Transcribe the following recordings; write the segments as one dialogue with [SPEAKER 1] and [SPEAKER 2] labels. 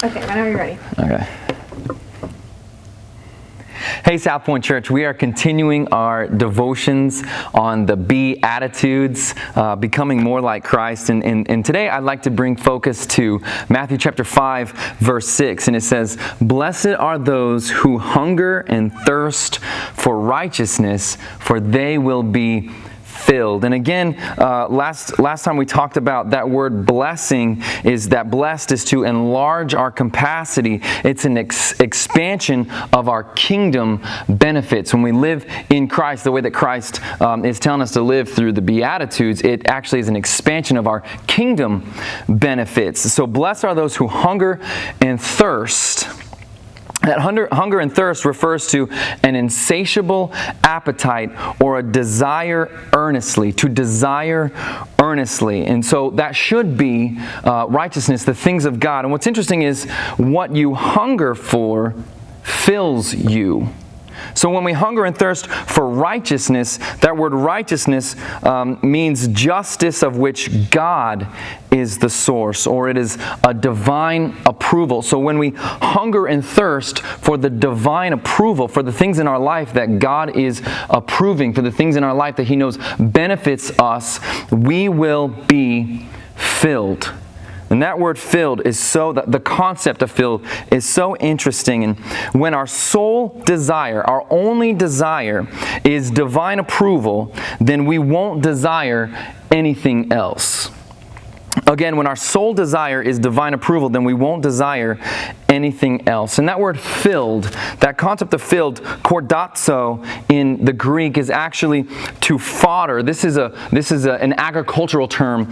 [SPEAKER 1] Okay, whenever you're ready.
[SPEAKER 2] Okay. Hey, South Point Church, we are continuing our devotions on the Beatitudes, becoming more like Christ. And today I'd like to bring focus to Matthew chapter 5, verse 6. And it says, "Blessed are those who hunger and thirst for righteousness, for they will be filled." And again, last time we talked about that word blessing, is that blessed is to enlarge our capacity. It's an expansion of our kingdom benefits. When we live in Christ, the way that Christ is telling us to live through the Beatitudes, it actually is an expansion of our kingdom benefits. So blessed are those who hunger and thirst. That hunger and thirst refers to an insatiable appetite or a desire earnestly, to desire earnestly. And so that should be righteousness, the things of God. And what's interesting is what you hunger for fills you. So when we hunger and thirst for righteousness, that word righteousness means justice of which God is the source, or it is a divine approval. So when we hunger and thirst for the divine approval, for the things in our life that God is approving, for the things in our life that He knows benefits us, we will be filled. And that word filled is the concept of filled is so interesting. And when our sole desire, our only desire is divine approval, then we won't desire anything else. Again, when our sole desire is divine approval, then we won't desire anything else. And that word filled, that concept of filled, kordazo in the Greek, is actually to fodder. This is an agricultural term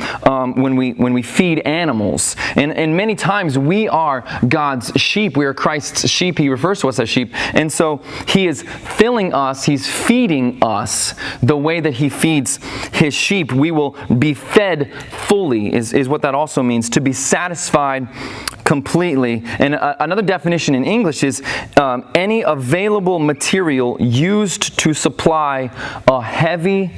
[SPEAKER 2] when we feed animals. And many times we are God's sheep. We are Christ's sheep. He refers to us as sheep. And so He is filling us. He's feeding us the way that He feeds His sheep. We will be fed fully is what that also means, to be satisfied completely. And another definition in English is any available material used to supply a heavy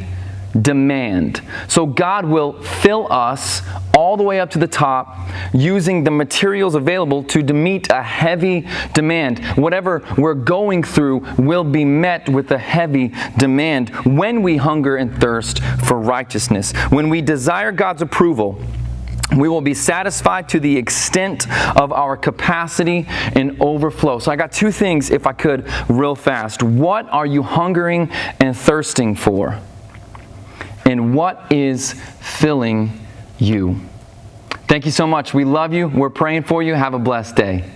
[SPEAKER 2] demand. So God will fill us all the way up to the top using the materials available to meet a heavy demand. Whatever we're going through will be met with a heavy demand when we hunger and thirst for righteousness. When we desire God's approval, we will be satisfied to the extent of our capacity and overflow. So I got two things, if I could, real fast. What are you hungering and thirsting for? And what is filling you? Thank you so much. We love you. We're praying for you. Have a blessed day.